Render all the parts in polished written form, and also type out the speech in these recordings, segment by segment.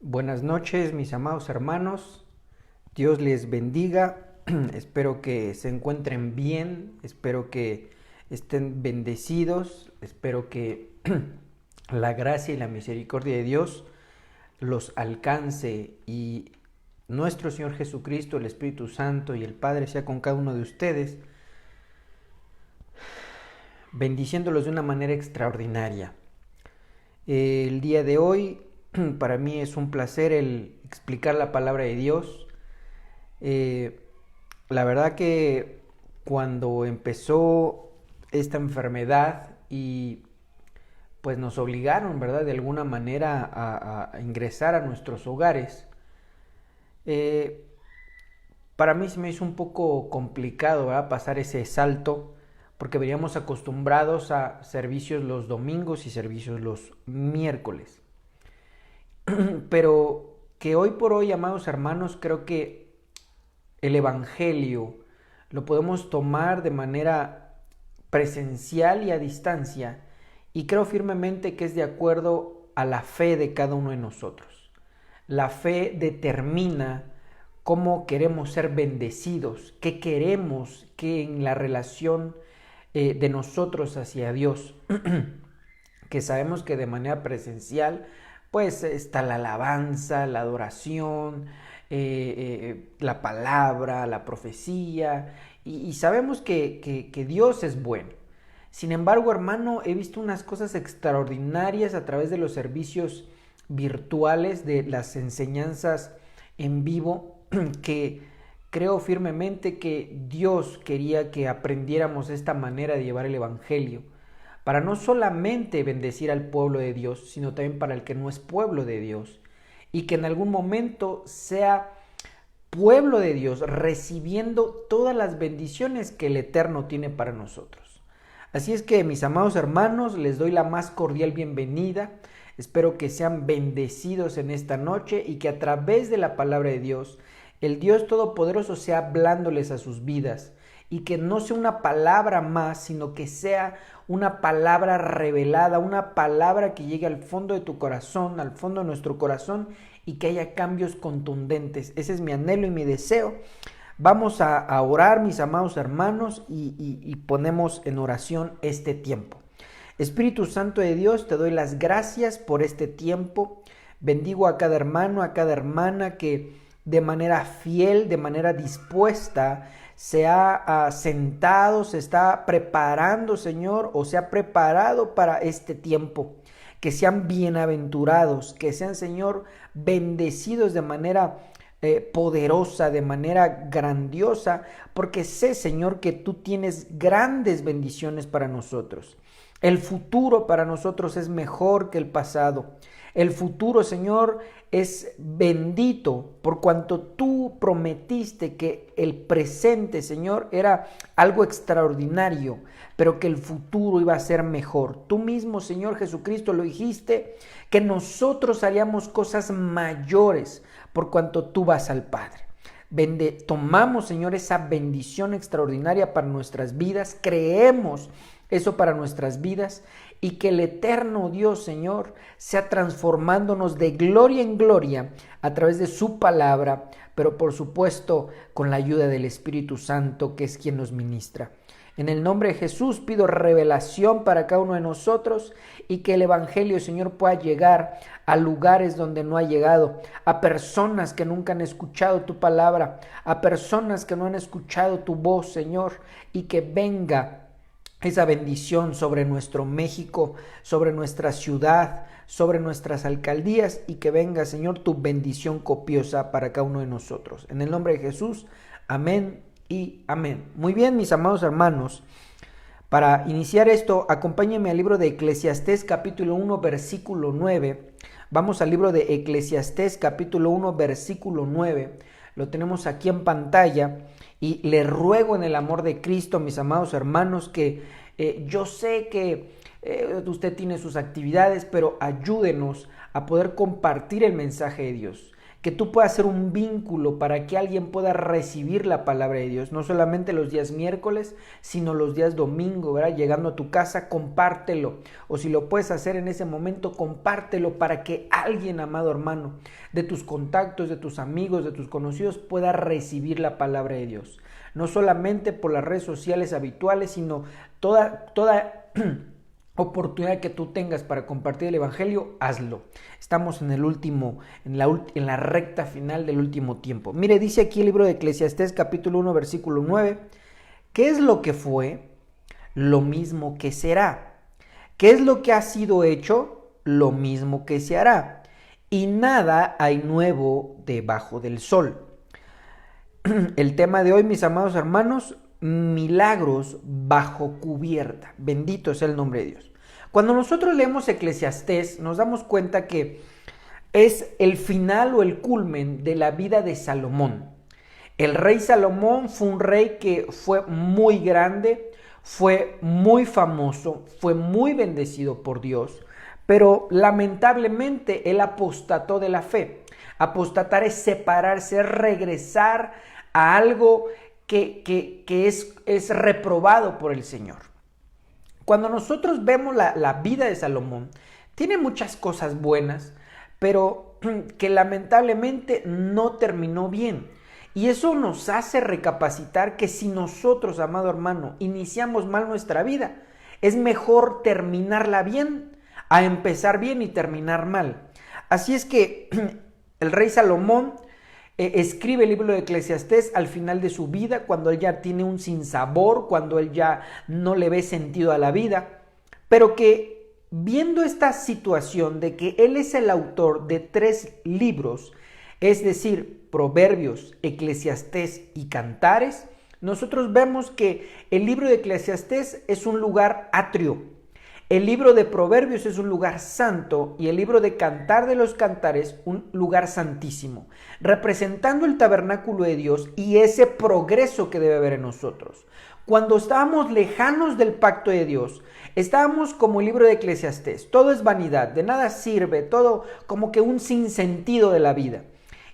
Buenas noches, mis amados hermanos. Dios les bendiga. Espero que se encuentren bien. Espero que estén bendecidos. Espero que la gracia y la misericordia de Dios los alcance y nuestro Señor Jesucristo, el Espíritu Santo y el Padre sea con cada uno de ustedes, bendiciéndolos de una manera extraordinaria. El día de hoy para mí es un placer el explicar la palabra de Dios. La verdad que cuando empezó esta enfermedad y pues nos obligaron, ¿verdad?, de alguna manera a ingresar a nuestros hogares, para mí se me hizo un poco complicado, ¿verdad?, pasar ese salto, porque veníamos acostumbrados a servicios los domingos y servicios los miércoles. Pero que hoy por hoy, amados hermanos, creo que el Evangelio lo podemos tomar de manera presencial y a distancia, y creo firmemente que es de acuerdo a la fe de cada uno de nosotros. La fe determina cómo queremos ser bendecidos, qué queremos que en la relación de nosotros hacia Dios, que sabemos que de manera presencial pues está la alabanza, la adoración, la palabra, la profecía, y sabemos que Dios es bueno. Sin embargo, hermano, he visto unas cosas extraordinarias a través de los servicios virtuales, de las enseñanzas en vivo, que creo firmemente que Dios quería que aprendiéramos esta manera de llevar el Evangelio, para no solamente bendecir al pueblo de Dios, sino también para el que no es pueblo de Dios, y que en algún momento sea pueblo de Dios recibiendo todas las bendiciones que el Eterno tiene para nosotros. Así es que, mis amados hermanos, les doy la más cordial bienvenida. Espero que sean bendecidos en esta noche y que a través de la palabra de Dios, el Dios Todopoderoso sea hablándoles a sus vidas, y que no sea una palabra más, sino que sea una palabra revelada, una palabra que llegue al fondo de tu corazón, al fondo de nuestro corazón, y que haya cambios contundentes. Ese es mi anhelo y mi deseo. Vamos a orar, mis amados hermanos, y ponemos en oración este tiempo. Espíritu Santo de Dios, te doy las gracias por este tiempo. Bendigo a cada hermano, a cada hermana que de manera fiel, de manera dispuesta, se ha sentado, se está preparando, Señor, o se ha preparado para este tiempo. Que sean bienaventurados, que sean, Señor, bendecidos de manera poderosa, de manera grandiosa, porque sé, Señor, que tú tienes grandes bendiciones para nosotros. El futuro para nosotros es mejor que el pasado. El futuro, Señor, es bendito por cuanto tú prometiste que el presente, Señor, era algo extraordinario, pero que el futuro iba a ser mejor. Tú mismo, Señor Jesucristo, lo dijiste, que nosotros haríamos cosas mayores por cuanto tú vas al Padre. Tomamos, Señor, esa bendición extraordinaria para nuestras vidas, creemos eso para nuestras vidas, y que el eterno Dios, Señor, sea transformándonos de gloria en gloria a través de su palabra, pero por supuesto con la ayuda del Espíritu Santo, que es quien nos ministra. En el nombre de Jesús pido revelación para cada uno de nosotros, y que el Evangelio, Señor, pueda llegar a lugares donde no ha llegado, a personas que nunca han escuchado tu palabra, a personas que no han escuchado tu voz, Señor, y que venga esa bendición sobre nuestro México, sobre nuestra ciudad, sobre nuestras alcaldías, y que venga, Señor, tu bendición copiosa para cada uno de nosotros. En el nombre de Jesús, amén y amén. Muy bien, mis amados hermanos, para iniciar esto, acompáñenme al libro de Eclesiastés capítulo 1, versículo 9. Vamos al libro de Eclesiastés capítulo 1, versículo 9. Lo tenemos aquí en pantalla. Y le ruego en el amor de Cristo, mis amados hermanos, que yo sé que usted tiene sus actividades, pero ayúdenos a poder compartir el mensaje de Dios. que tú puedas ser un vínculo para que alguien pueda recibir la palabra de Dios, no solamente los días miércoles, sino los días domingo, ¿verdad? Llegando a tu casa, compártelo, o si lo puedes hacer en ese momento, compártelo para que alguien, amado hermano, de tus contactos, de tus amigos, de tus conocidos, pueda recibir la palabra de Dios. No solamente por las redes sociales habituales, sino toda oportunidad que tú tengas para compartir el evangelio, hazlo. Estamos en la recta final del último tiempo. Mire, dice aquí el libro de Eclesiastés, capítulo 1, versículo 9. ¿Qué es lo que fue? Lo mismo que será. ¿Qué es lo que ha sido hecho? Lo mismo que se hará. Y nada hay nuevo debajo del sol. El tema de hoy, mis amados hermanos, milagros bajo cubierta. Bendito sea el nombre de Dios. Cuando nosotros leemos Eclesiastés, nos damos cuenta que es el final o el culmen de la vida de Salomón. El rey Salomón fue un rey que fue muy grande, fue muy famoso, fue muy bendecido por Dios, pero lamentablemente él apostató de la fe. Apostatar es separarse, es regresar a algo que es reprobado por el Señor. Cuando nosotros vemos la vida de Salomón, tiene muchas cosas buenas, pero que lamentablemente no terminó bien. Y eso nos hace recapacitar que si nosotros, amado hermano, iniciamos mal nuestra vida, es mejor terminarla bien a empezar bien y terminar mal. Así es que el rey Salomón escribe el libro de Eclesiastés al final de su vida, cuando él ya tiene un sinsabor, cuando él ya no le ve sentido a la vida, pero que viendo esta situación de que él es el autor de 3 libros, es decir, Proverbios, Eclesiastés y Cantares, nosotros vemos que el libro de Eclesiastés es un lugar atrio. El libro de Proverbios es un lugar santo y el libro de Cantar de los Cantares un lugar santísimo, representando el tabernáculo de Dios y ese progreso que debe haber en nosotros. Cuando estábamos lejanos del pacto de Dios, estábamos como el libro de Eclesiastés, todo es vanidad, de nada sirve, todo como que un sinsentido de la vida.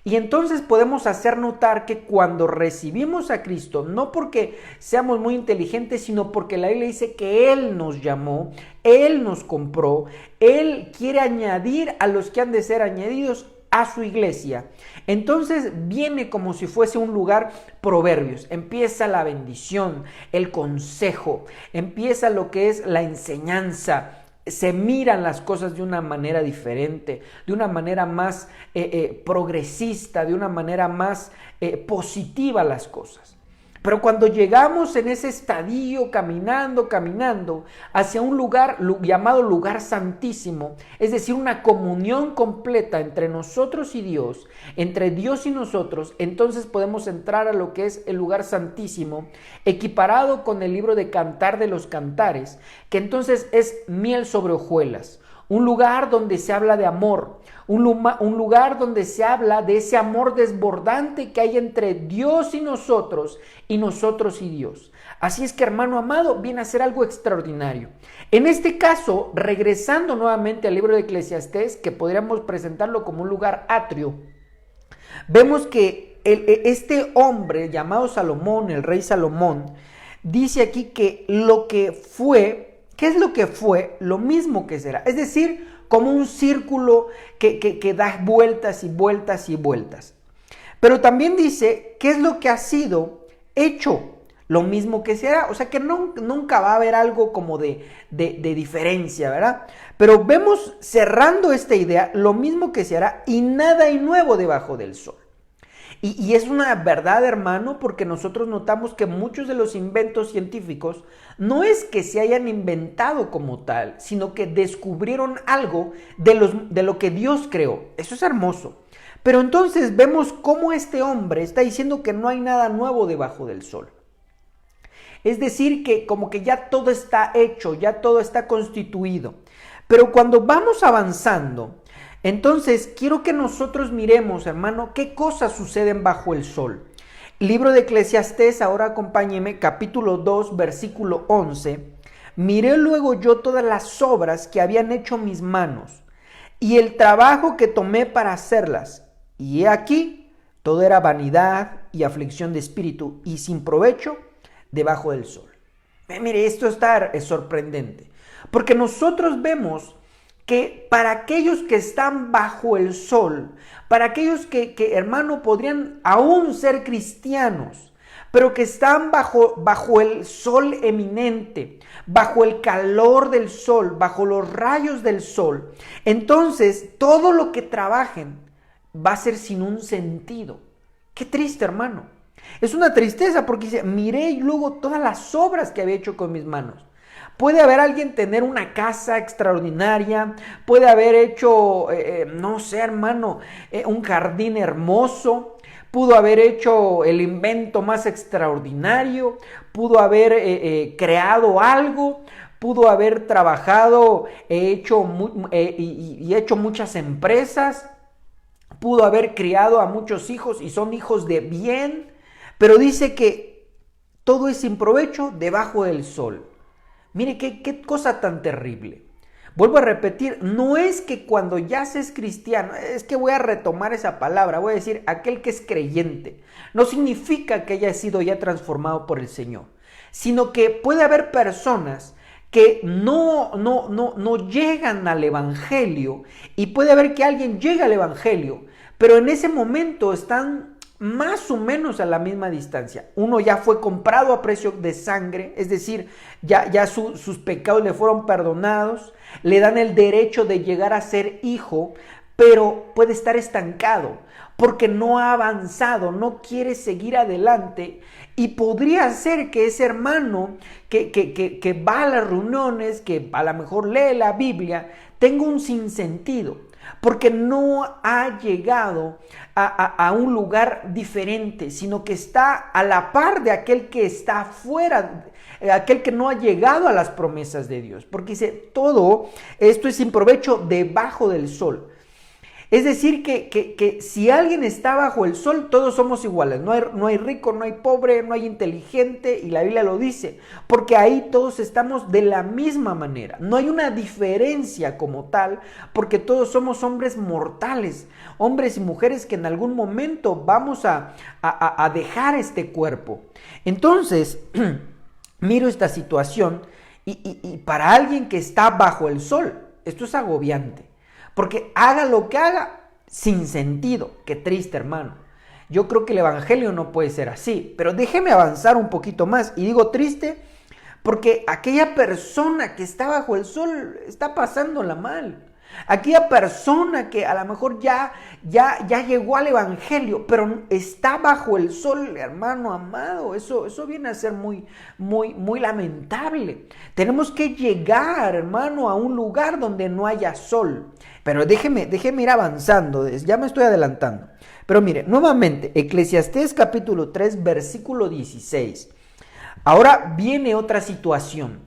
Y entonces podemos hacer notar que cuando recibimos a Cristo, no porque seamos muy inteligentes, sino porque la Biblia dice que Él nos llamó, Él nos compró, Él quiere añadir a los que han de ser añadidos a su iglesia. Entonces viene como si fuese un lugar Proverbios, empieza la bendición, el consejo, empieza lo que es la enseñanza. Se miran las cosas de una manera diferente, de una manera más progresista, de una manera más positiva las cosas. Pero cuando llegamos en ese estadio caminando hacia un lugar llamado lugar santísimo, es decir, una comunión completa entre nosotros y Dios, entre Dios y nosotros, entonces podemos entrar a lo que es el lugar santísimo, equiparado con el libro de Cantar de los Cantares, que entonces es miel sobre hojuelas. Un lugar donde se habla de amor, un lugar donde se habla de ese amor desbordante que hay entre Dios y nosotros y Dios. Así es que, hermano amado, viene a ser algo extraordinario. En este caso, regresando nuevamente al libro de Eclesiastés, que podríamos presentarlo como un lugar atrio, vemos que este hombre llamado Salomón, el rey Salomón, dice aquí que lo que fue, ¿qué es lo que fue? Lo mismo que será. Es decir, como un círculo que da vueltas y vueltas y vueltas. Pero también dice, ¿qué es lo que ha sido hecho? Lo mismo que será. O sea que nunca va a haber algo como de diferencia, ¿verdad? Pero vemos cerrando esta idea, lo mismo que se hará y nada hay nuevo debajo del sol. Y es una verdad, hermano, porque nosotros notamos que muchos de los inventos científicos no es que se hayan inventado como tal, sino que descubrieron algo de lo que Dios creó. Eso es hermoso. Pero entonces vemos cómo este hombre está diciendo que no hay nada nuevo debajo del sol. Es decir, que como que ya todo está hecho, ya todo está constituido. Pero cuando vamos avanzando, entonces quiero que nosotros miremos, hermano, qué cosas suceden bajo el sol. Libro de Eclesiastés, ahora acompáñeme, capítulo 2, versículo 11. Miré luego yo todas las obras que habían hecho mis manos y el trabajo que tomé para hacerlas. Y he aquí, todo era vanidad y aflicción de espíritu y sin provecho debajo del sol. Mire, esto es sorprendente, porque nosotros vemos que para aquellos que están bajo el sol, para aquellos que hermano, podrían aún ser cristianos, pero que están bajo el sol eminente, bajo el calor del sol, bajo los rayos del sol, entonces todo lo que trabajen va a ser sin un sentido. Qué triste, hermano. Es una tristeza porque dice, miré luego todas las obras que había hecho con mis manos. Puede haber alguien tener una casa extraordinaria, puede haber hecho, no sé, hermano, un jardín hermoso, pudo haber hecho el invento más extraordinario, pudo haber creado algo, pudo haber trabajado, hecho muchas empresas, pudo haber criado a muchos hijos y son hijos de bien, pero dice que todo es sin provecho debajo del sol. Mire qué cosa tan terrible. Vuelvo a repetir, no es que cuando ya se es cristiano, es que voy a retomar esa palabra, voy a decir aquel que es creyente. No significa que haya sido ya transformado por el Señor, sino que puede haber personas que no llegan al evangelio, y puede haber que alguien llegue al evangelio, pero en ese momento están más o menos a la misma distancia. Uno ya fue comprado a precio de sangre, es decir, ya sus pecados le fueron perdonados, le dan el derecho de llegar a ser hijo, pero puede estar estancado porque no ha avanzado, no quiere seguir adelante, y podría ser que ese hermano que va a las reuniones, que a lo mejor lee la Biblia, tenga un sinsentido, porque no ha llegado a un lugar diferente, sino que está a la par de aquel que está afuera, aquel que no ha llegado a las promesas de Dios, porque dice, todo esto es sin provecho debajo del sol. Es decir, que si alguien está bajo el sol, todos somos iguales. No hay rico, no hay pobre, no hay inteligente, y la Biblia lo dice, porque ahí todos estamos de la misma manera. No hay una diferencia como tal, porque todos somos hombres mortales, hombres y mujeres que en algún momento vamos a dejar este cuerpo. Entonces, miro esta situación y para alguien que está bajo el sol, esto es agobiante. Porque haga lo que haga, sin sentido. Qué triste, hermano. Yo creo que el evangelio no puede ser así. Pero déjeme avanzar un poquito más. Y digo triste porque aquella persona que está bajo el sol está pasándola mal. Aquella persona que a lo mejor ya llegó al evangelio, pero está bajo el sol, hermano amado, eso viene a ser muy lamentable. Tenemos que llegar, hermano, a un lugar donde no haya sol. Pero déjeme ir avanzando, ya me estoy adelantando. Pero mire, nuevamente, Eclesiastés capítulo 3, versículo 16. Ahora viene otra situación.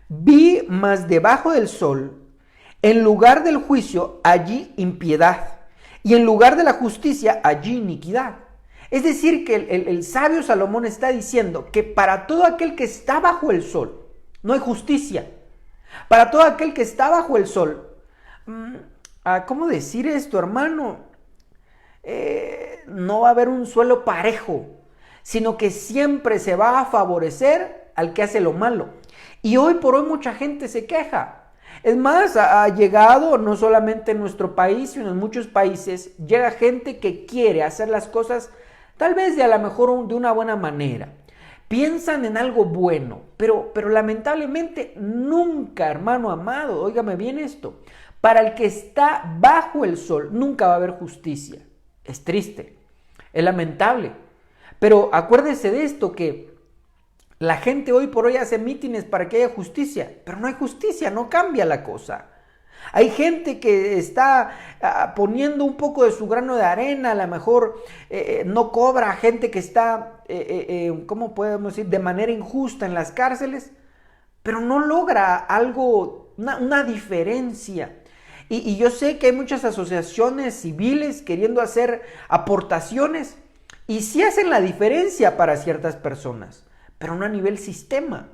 Vi más debajo del sol, en lugar del juicio, allí impiedad, y en lugar de la justicia, allí iniquidad. Es decir, que el sabio Salomón está diciendo que para todo aquel que está bajo el sol, no hay justicia. Para todo aquel que está bajo el sol, ¿cómo decir esto, hermano? No va a haber un suelo parejo, sino que siempre se va a favorecer al que hace lo malo. Y hoy por hoy mucha gente se queja. Es más, ha llegado no solamente en nuestro país, sino en muchos países, llega gente que quiere hacer las cosas tal vez de a lo mejor de una buena manera. Piensan en algo bueno, pero lamentablemente nunca, hermano amado, óigame bien esto, para el que está bajo el sol nunca va a haber justicia. Es triste, es lamentable, pero acuérdese de esto, que la gente hoy por hoy hace mítines para que haya justicia, pero no hay justicia, no cambia la cosa. Hay gente que está poniendo un poco de su grano de arena, a lo mejor no cobra, gente que está, ¿cómo podemos decir?, de manera injusta en las cárceles, pero no logra algo, una diferencia. Y yo sé que hay muchas asociaciones civiles queriendo hacer aportaciones, y sí hacen la diferencia para ciertas personas, pero no a nivel sistema,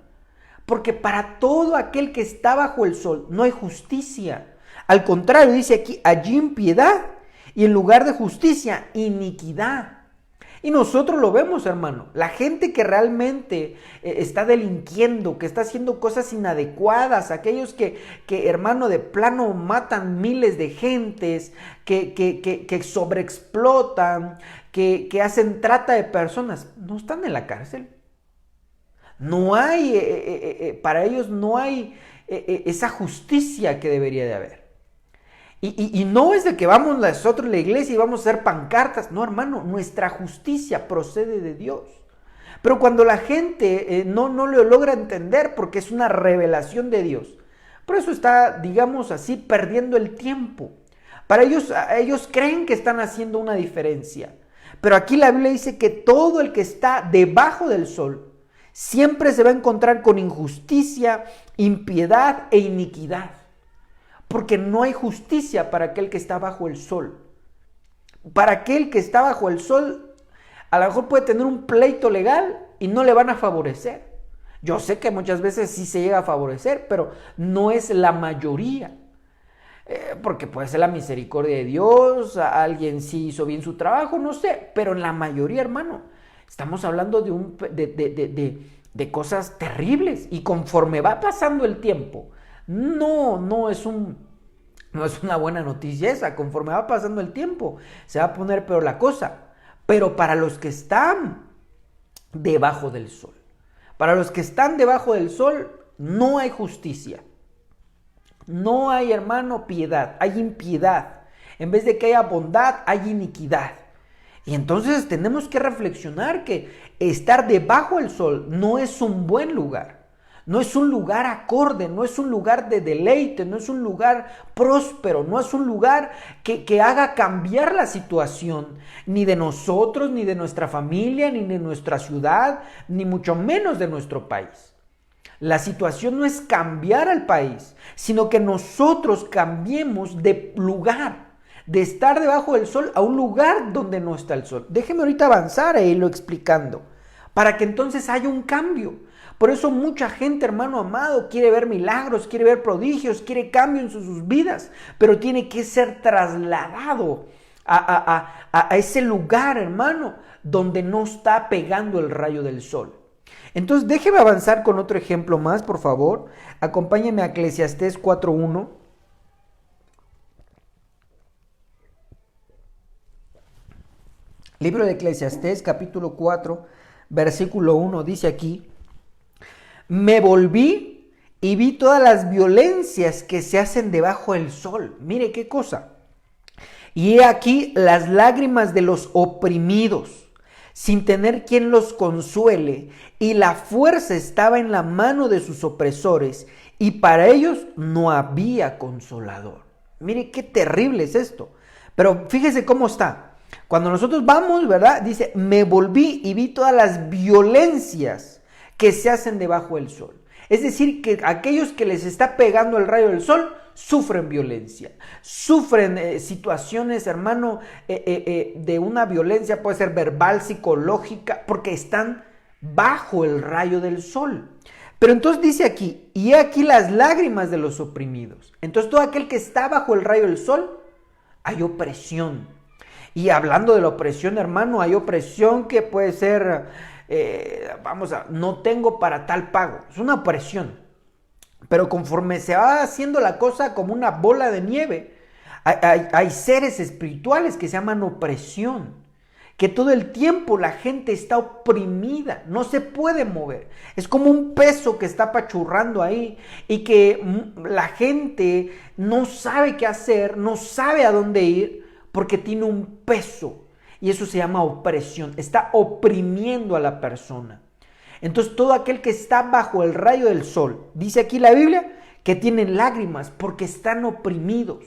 porque para todo aquel que está bajo el sol no hay justicia. Al contrario, dice aquí, allí impiedad Y en lugar de justicia, iniquidad. Y nosotros lo vemos, hermano. La gente que realmente está delinquiendo, que está haciendo cosas inadecuadas, aquellos hermano, de plano matan miles de gentes, que sobreexplotan, que hacen trata de personas, no están en la cárcel. No hay, para ellos no hay esa justicia que debería de haber. Y no es de que vamos nosotros a la iglesia y vamos a hacer pancartas. No, hermano, nuestra justicia procede de Dios. Pero cuando la gente no lo logra entender porque es una revelación de Dios, por eso está, digamos así, perdiendo el tiempo. Para ellos creen que están haciendo una diferencia. Pero aquí la Biblia dice que todo el que está debajo del sol siempre se va a encontrar con injusticia, impiedad e iniquidad. Porque no hay justicia para aquel que está bajo el sol. Para aquel que está bajo el sol, a lo mejor puede tener un pleito legal y no le van a favorecer. Yo sé que muchas veces sí se llega a favorecer, pero no es la mayoría. Porque puede ser la misericordia de Dios, alguien sí hizo bien su trabajo, no sé. Pero en la mayoría, hermano, estamos hablando de cosas terribles. Y conforme va pasando el tiempo, no es una buena noticia esa. Conforme va pasando el tiempo, se va a poner peor la cosa. Pero para los que están debajo del sol, no hay justicia. No hay, hermano, piedad, hay impiedad. En vez de que haya bondad, hay iniquidad. Y entonces tenemos que reflexionar que estar debajo del sol no es un buen lugar. No es un lugar acorde, no es un lugar de deleite, no es un lugar próspero, no es un lugar que haga cambiar la situación, ni de nosotros, ni de nuestra familia, ni de nuestra ciudad, ni mucho menos de nuestro país. La situación no es cambiar al país, sino que nosotros cambiemos de lugar, de estar debajo del sol a un lugar donde no está el sol. Déjeme ahorita avanzar e irlo explicando, para que entonces haya un cambio. Por eso mucha gente, hermano amado, quiere ver milagros, quiere ver prodigios, quiere cambio en sus vidas, pero tiene que ser trasladado a ese lugar, hermano, donde no está pegando el rayo del sol. Entonces déjeme avanzar con otro ejemplo más, por favor. Acompáñeme a Eclesiastés 4:1. Libro de Eclesiastés, capítulo 4, versículo 1, dice aquí: me volví y vi todas las violencias que se hacen debajo del sol. Mire qué cosa. Y he aquí las lágrimas de los oprimidos, sin tener quien los consuele, y la fuerza estaba en la mano de sus opresores, y para ellos no había consolador. Mire qué terrible es esto. Pero fíjese cómo está. Cuando nosotros vamos, ¿verdad? Dice, me volví y vi todas las violencias que se hacen debajo del sol. Es decir, que aquellos que les está pegando el rayo del sol sufren violencia, sufren situaciones, hermano, de una violencia, puede ser verbal, psicológica, porque están bajo el rayo del sol. Pero entonces dice aquí, y he aquí las lágrimas de los oprimidos. Entonces todo aquel que está bajo el rayo del sol, hay opresión. Y hablando de la opresión, hermano, hay opresión que puede ser... no tengo para tal pago, es una opresión. Pero conforme se va haciendo la cosa como una bola de nieve, hay seres espirituales que se llaman opresión, que todo el tiempo la gente está oprimida, no se puede mover, es como un peso que está apachurrando ahí y que la gente no sabe qué hacer, no sabe a dónde ir porque tiene un peso. Y eso se llama opresión, está oprimiendo a la persona. Entonces todo aquel que está bajo el rayo del sol, dice aquí la Biblia, que tienen lágrimas porque están oprimidos.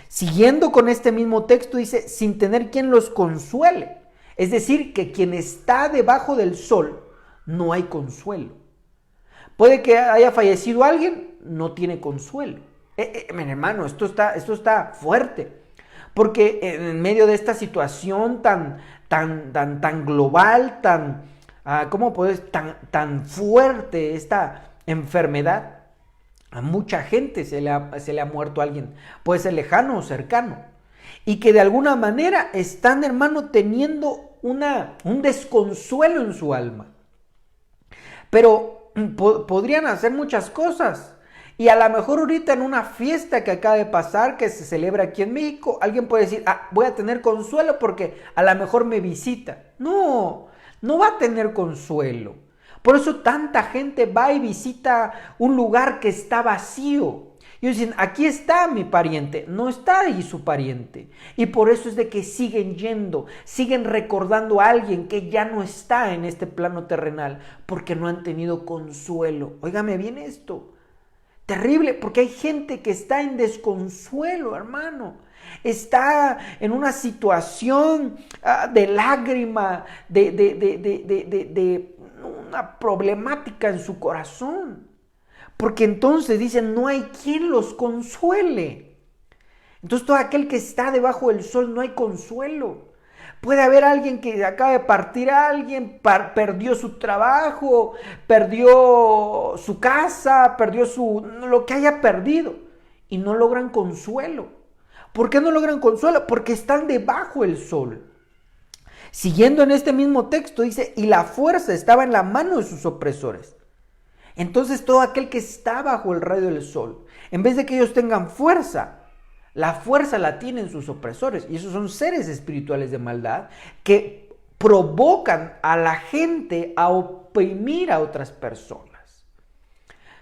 Siguiendo con este mismo texto dice, sin tener quien los consuele. Es decir, que quien está debajo del sol no hay consuelo. Puede que haya fallecido alguien, no tiene consuelo. Mi hermano, esto está fuerte. Porque en medio de esta situación tan global, tan fuerte, esta enfermedad, a mucha gente se le ha muerto alguien, puede ser lejano o cercano. y que de alguna manera están, hermano, teniendo un desconsuelo en su alma. Pero podrían hacer muchas cosas. Y a lo mejor ahorita en una fiesta que acaba de pasar, que se celebra aquí en México, alguien puede decir, voy a tener consuelo porque a lo mejor me visita. No, no va a tener consuelo. Por eso tanta gente va y visita un lugar que está vacío. Y dicen, aquí está mi pariente. No está ahí su pariente. Y por eso es de que siguen yendo, siguen recordando a alguien que ya no está en este plano terrenal, porque no han tenido consuelo. Óigame bien esto. Terrible, porque hay gente que está en desconsuelo, hermano. Está en una situación de lágrima, de una problemática en su corazón. Porque entonces dicen, no hay quien los consuele. Entonces todo aquel que está debajo del sol no hay consuelo. Puede haber alguien que acaba de partir a alguien, perdió su trabajo, perdió su casa, perdió lo que haya perdido y no logran consuelo. ¿Por qué no logran consuelo? Porque están debajo del sol. Siguiendo en este mismo texto dice, y la fuerza estaba en la mano de sus opresores. Entonces todo aquel que está bajo el rayo del sol, en vez de que ellos tengan fuerza, la fuerza la tienen sus opresores, y esos son seres espirituales de maldad que provocan a la gente a oprimir a otras personas.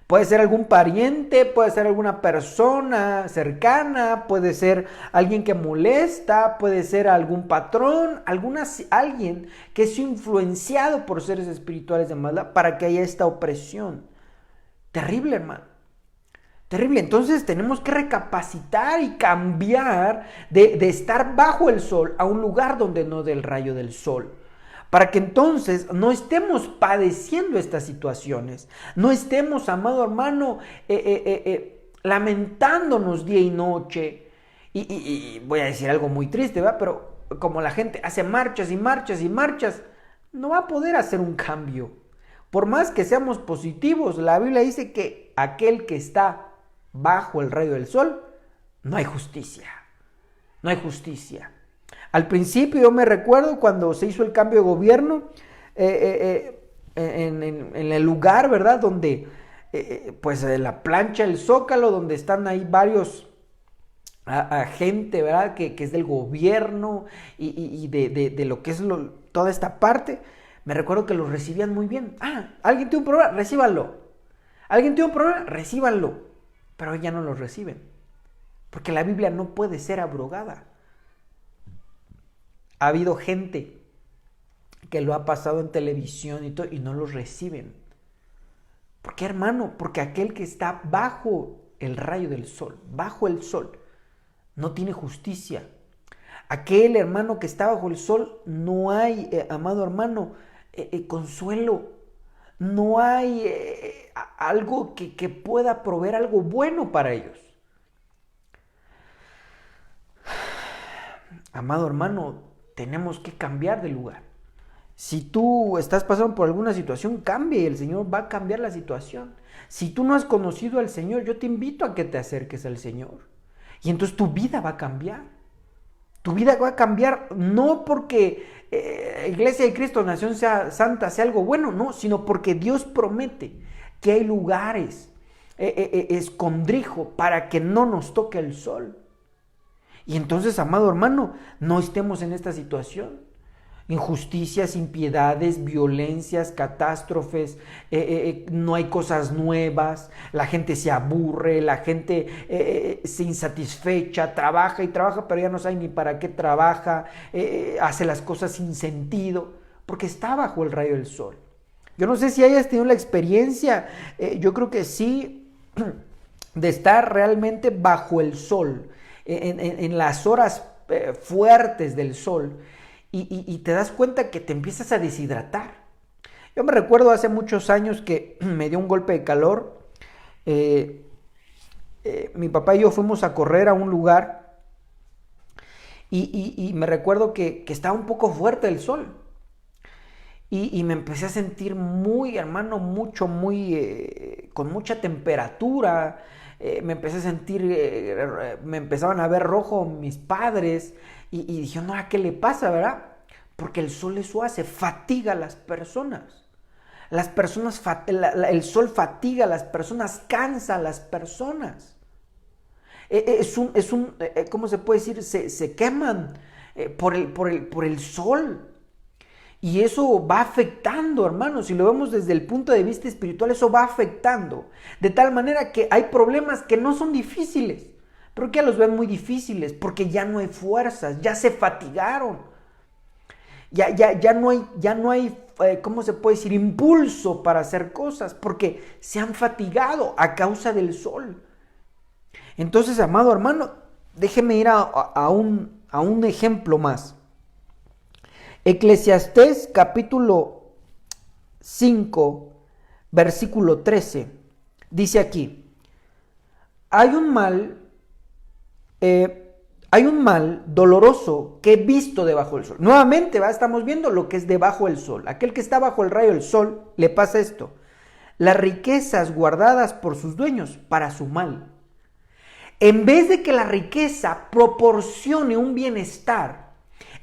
Puede ser algún pariente, puede ser alguna persona cercana, puede ser alguien que molesta, puede ser algún patrón, alguien que es influenciado por seres espirituales de maldad para que haya esta opresión. Terrible, hermano. Terrible, entonces tenemos que recapacitar y cambiar de estar bajo el sol a un lugar donde no dé el rayo del sol. Para que entonces no estemos padeciendo estas situaciones, no estemos, amado hermano, lamentándonos día y noche. Y voy a decir algo muy triste, ¿verdad? Pero como la gente hace marchas y marchas y marchas, no va a poder hacer un cambio. Por más que seamos positivos, la Biblia dice que aquel que está bajo el rayo del sol, no hay justicia. No hay justicia. Al principio yo me recuerdo cuando se hizo el cambio de gobierno en el lugar, ¿verdad? Donde, pues la plancha, el Zócalo, donde están ahí varios gente, ¿verdad? Que es del gobierno y de lo que es toda esta parte. Me recuerdo que los recibían muy bien. ¿Alguien tiene un problema? Recíbanlo. ¿Alguien tiene un problema? Recíbanlo. Pero ya no los reciben, porque la Biblia no puede ser abrogada. Ha habido gente que lo ha pasado en televisión y todo, y no los reciben. ¿Por qué, hermano? Porque aquel que está bajo el rayo del sol, bajo el sol, no tiene justicia. Aquel hermano que está bajo el sol, no hay, amado hermano, consuelo. No hay algo que pueda proveer algo bueno para ellos. Amado hermano, tenemos que cambiar de lugar. Si tú estás pasando por alguna situación, cambie, el Señor va a cambiar la situación. Si tú no has conocido al Señor, yo te invito a que te acerques al Señor. Y entonces tu vida va a cambiar. Tu vida va a cambiar no porque Iglesia de Cristo Nación sea santa, sea algo bueno, no, sino porque Dios promete que hay lugares escondrijo para que no nos toque el sol. Y entonces, amado hermano, no estemos en esta situación. Injusticias, impiedades, violencias, catástrofes, no hay cosas nuevas, la gente se aburre, la gente se insatisfecha, trabaja y trabaja, pero ya no sabe ni para qué trabaja, hace las cosas sin sentido, porque está bajo el rayo del sol. Yo no sé si hayas tenido la experiencia, yo creo que sí, de estar realmente bajo el sol, en las horas fuertes del sol, y te das cuenta que te empiezas a deshidratar. Yo me recuerdo hace muchos años que me dio un golpe de calor. Mi papá y yo fuimos a correr a un lugar y me recuerdo que estaba un poco fuerte el sol. Y me empecé a sentir muy, hermano, con mucha temperatura. me empecé a sentir, me empezaban a ver rojo mis padres y dije, no, ¿a qué le pasa, verdad? Porque el sol eso hace, fatiga a las personas. El sol fatiga a las personas, cansa a las personas. ¿Cómo se puede decir? Se queman por el sol. Y eso va afectando, hermanos, si lo vemos desde el punto de vista espiritual, eso va afectando. De tal manera que hay problemas que no son difíciles, pero que ya los ven muy difíciles, porque ya no hay fuerzas, ya se fatigaron. Ya no hay, ¿cómo se puede decir? Impulso para hacer cosas, porque se han fatigado a causa del sol. Entonces, amado hermano, déjeme ir a un ejemplo más. Eclesiastés capítulo 5, versículo 13, dice aquí, hay un mal doloroso que he visto debajo del sol. Nuevamente, estamos viendo lo que es debajo del sol. Aquel que está bajo el rayo del sol, le pasa esto. Las riquezas guardadas por sus dueños para su mal. En vez de que la riqueza proporcione un bienestar,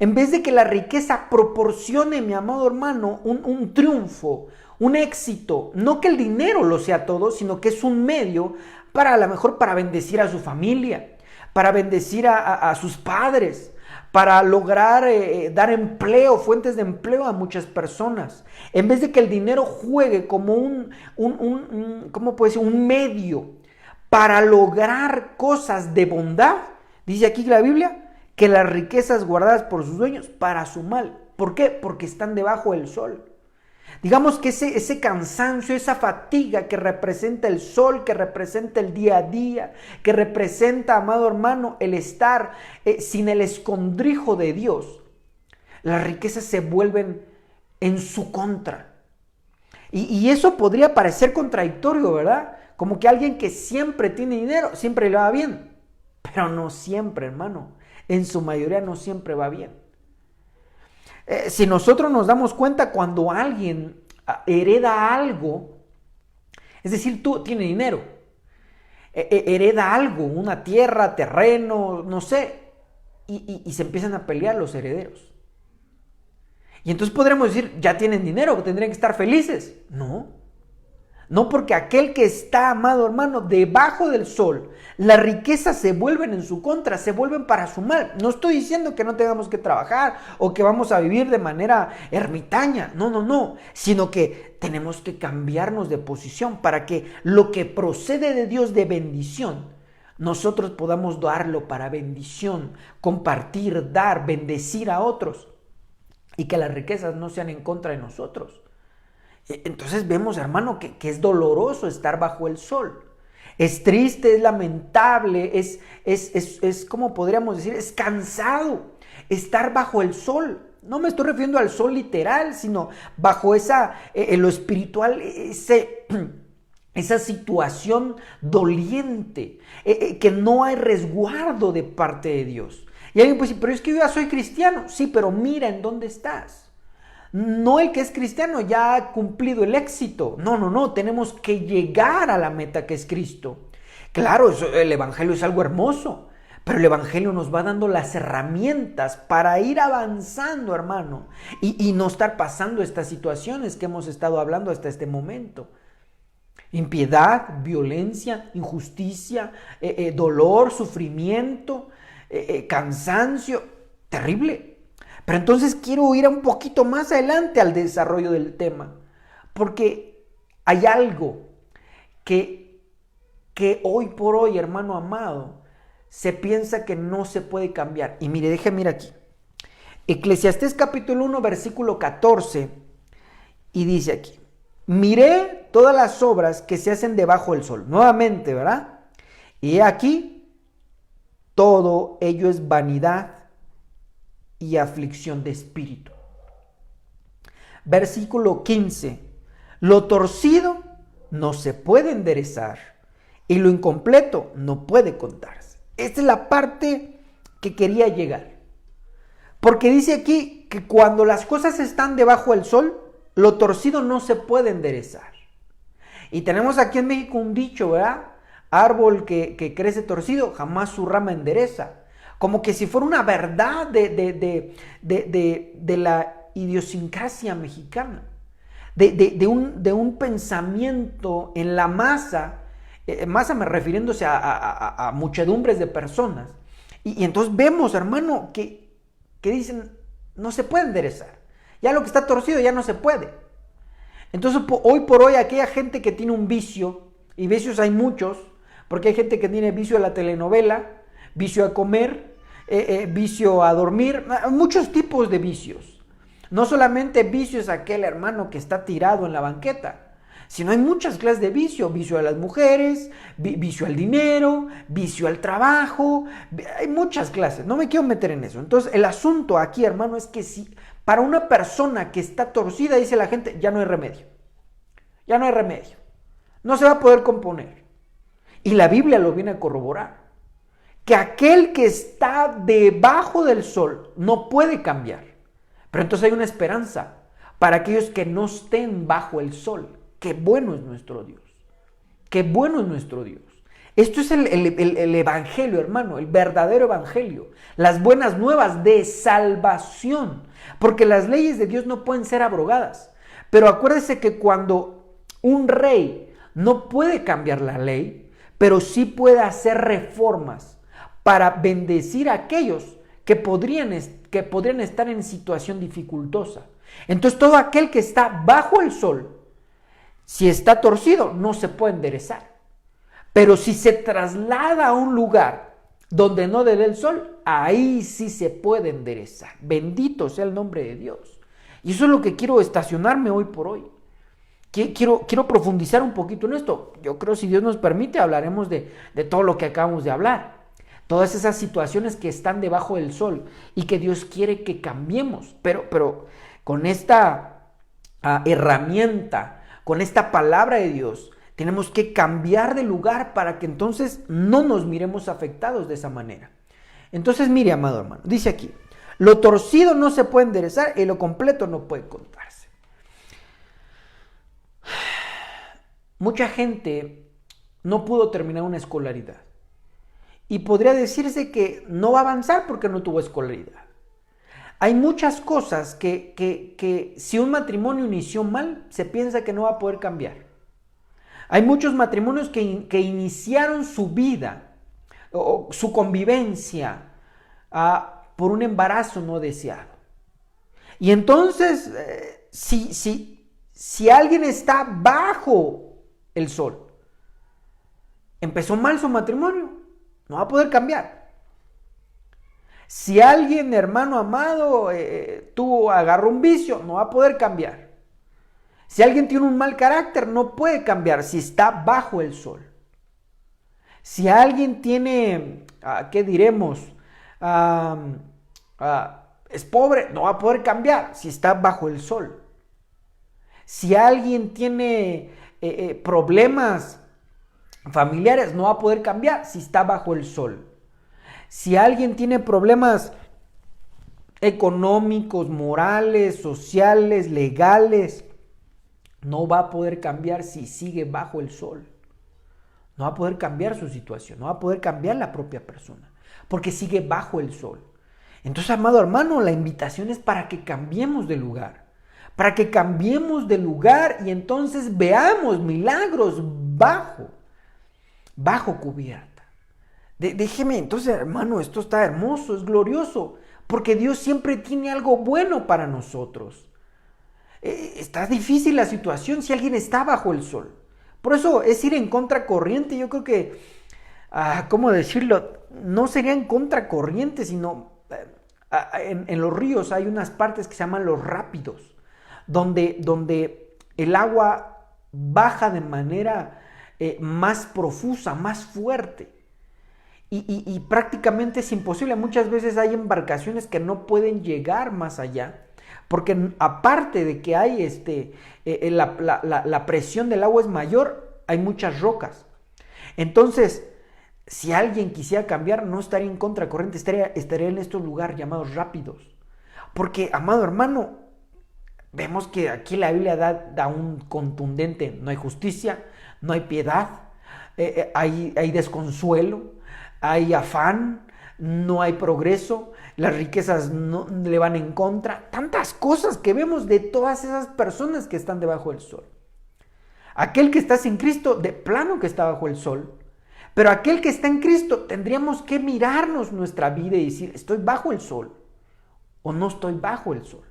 en vez de que la riqueza proporcione, mi amado hermano, un triunfo, un éxito, no que el dinero lo sea todo, sino que es un medio para, a lo mejor, para bendecir a su familia, para bendecir a sus padres, para lograr dar empleo, fuentes de empleo a muchas personas. En vez de que el dinero juegue como ¿cómo puede ser? Un medio para lograr cosas de bondad, dice aquí la Biblia, que las riquezas guardadas por sus dueños para su mal. ¿Por qué? Porque están debajo del sol. Digamos que ese cansancio, esa fatiga que representa el sol, que representa el día a día, que representa, amado hermano, el estar sin el escondrijo de Dios, las riquezas se vuelven en su contra. Y eso podría parecer contradictorio, ¿verdad? Como que alguien que siempre tiene dinero, siempre le va bien. Pero no siempre, hermano. En su mayoría no siempre va bien. Si nosotros nos damos cuenta cuando alguien hereda algo, es decir, tú tienes dinero, hereda algo, una tierra, terreno, no sé, y se empiezan a pelear los herederos. Y entonces podremos decir, ya tienen dinero, tendrían que estar felices. No, porque aquel que está, amado hermano, debajo del sol, las riquezas se vuelven en su contra, se vuelven para su mal. No estoy diciendo que no tengamos que trabajar o que vamos a vivir de manera ermitaña, no, sino que tenemos que cambiarnos de posición para que lo que procede de Dios de bendición, nosotros podamos darlo para bendición, compartir, dar, bendecir a otros y que las riquezas no sean en contra de nosotros. Entonces vemos, hermano, que es doloroso estar bajo el sol. Es triste, es lamentable, es como podríamos decir, es cansado estar bajo el sol. No me estoy refiriendo al sol literal, sino bajo lo espiritual, esa situación doliente, que no hay resguardo de parte de Dios. Y alguien puede decir, pero es que yo ya soy cristiano. Sí, pero mira en dónde estás. No el que es cristiano ya ha cumplido el éxito. No, tenemos que llegar a la meta que es Cristo. Claro, el evangelio es algo hermoso, pero el evangelio nos va dando las herramientas para ir avanzando, hermano, y no estar pasando estas situaciones que hemos estado hablando hasta este momento. Impiedad, violencia, injusticia, dolor, sufrimiento, cansancio, terrible. Pero entonces quiero ir un poquito más adelante al desarrollo del tema, porque hay algo que hoy por hoy, hermano amado, se piensa que no se puede cambiar. Y mire aquí. Eclesiastés capítulo 1, versículo 14, y dice aquí, miré todas las obras que se hacen debajo del sol. Nuevamente, ¿verdad? Y aquí, todo ello es vanidad y aflicción de espíritu. Versículo 15. Lo torcido no se puede enderezar y lo incompleto no puede contarse. Esta es la parte que quería llegar. Porque dice aquí que cuando las cosas están debajo del sol, lo torcido no se puede enderezar. Y tenemos aquí en México un dicho, ¿verdad? árbol que crece torcido, jamás su rama endereza. Como que si fuera una verdad de la idiosincrasia mexicana, de un pensamiento en la masa, masa me refiriéndose a muchedumbres de personas. Y entonces vemos, hermano, que dicen, no se puede enderezar. Ya lo que está torcido ya no se puede. Entonces, hoy por hoy, aquella gente que tiene un vicio, y vicios hay muchos, porque hay gente que tiene vicio a la telenovela, vicio a comer, vicio a dormir, muchos tipos de vicios. No solamente vicio es aquel hermano que está tirado en la banqueta, sino hay muchas clases de vicio. Vicio a las mujeres, vicio al dinero, vicio al trabajo, hay muchas clases. No me quiero meter en eso. Entonces, el asunto aquí, hermano, es que si para una persona que está torcida, dice la gente, ya no hay remedio. Ya no hay remedio. No se va a poder componer. Y la Biblia lo viene a corroborar. Que aquel que está debajo del sol no puede cambiar. Pero entonces hay una esperanza para aquellos que no estén bajo el sol. Qué bueno es nuestro Dios. Qué bueno es nuestro Dios. Esto es el evangelio, hermano, el verdadero evangelio. Las buenas nuevas de salvación. Porque las leyes de Dios no pueden ser abrogadas. Pero acuérdese que cuando un rey no puede cambiar la ley, pero sí puede hacer reformas para bendecir a aquellos que podrían estar en situación dificultosa. Entonces todo aquel que está bajo el sol, si está torcido, no se puede enderezar. Pero si se traslada a un lugar donde no le dé el sol, ahí sí se puede enderezar. Bendito sea el nombre de Dios. Y eso es lo que quiero estacionarme hoy por hoy. Quiero profundizar un poquito en esto. Yo creo, si Dios nos permite, hablaremos de todo lo que acabamos de hablar. Todas esas situaciones que están debajo del sol y que Dios quiere que cambiemos. Pero con esta herramienta, con esta palabra de Dios, tenemos que cambiar de lugar para que entonces no nos miremos afectados de esa manera. Entonces, mire, amado hermano, dice aquí, lo torcido no se puede enderezar y lo completo no puede contarse. Mucha gente no pudo terminar una escolaridad y podría decirse que no va a avanzar porque no tuvo escolaridad. Hay muchas cosas que si un matrimonio inició mal, se piensa que no va a poder cambiar. Hay muchos matrimonios que iniciaron su vida o su convivencia por un embarazo no deseado. Y entonces, si alguien está bajo el sol, empezó mal su matrimonio, no va a poder cambiar. Si alguien, hermano amado, agarró un vicio, no va a poder cambiar. Si alguien tiene un mal carácter, no puede cambiar si está bajo el sol. Si alguien tiene, ¿qué diremos? Es pobre, no va a poder cambiar si está bajo el sol. Si alguien tiene problemas familiares, no va a poder cambiar si está bajo el sol. Si alguien tiene problemas económicos, morales, sociales, legales, no va a poder cambiar si sigue bajo el sol. No va a poder cambiar su situación, no va a poder cambiar la propia persona, porque sigue bajo el sol. Entonces, amado hermano, la invitación es para que cambiemos de lugar. Para que cambiemos de lugar y entonces veamos milagros bajo cubierta. Déjeme, entonces, hermano, esto está hermoso, es glorioso, porque Dios siempre tiene algo bueno para nosotros. Está difícil la situación si alguien está bajo el sol. Por eso es ir en contracorriente. Yo creo que, ¿cómo decirlo? No sería en contracorriente, sino en los ríos hay unas partes que se llaman los rápidos, donde el agua baja de manera más profusa, más fuerte. Y prácticamente es imposible. Muchas veces hay embarcaciones que no pueden llegar más allá, porque aparte de que hay la presión del agua es mayor, hay muchas rocas. Entonces, si alguien quisiera cambiar, no estaría en contracorriente, estaría en estos lugares llamados rápidos. Porque, amado hermano, vemos que aquí la Biblia da un contundente: no hay justicia, no hay piedad, hay desconsuelo, hay afán, no hay progreso, las riquezas no le van en contra, tantas cosas que vemos de todas esas personas que están debajo del sol. Aquel que está sin Cristo, de plano que está bajo el sol, pero aquel que está en Cristo, tendríamos que mirarnos nuestra vida y decir, ¿estoy bajo el sol o no estoy bajo el sol?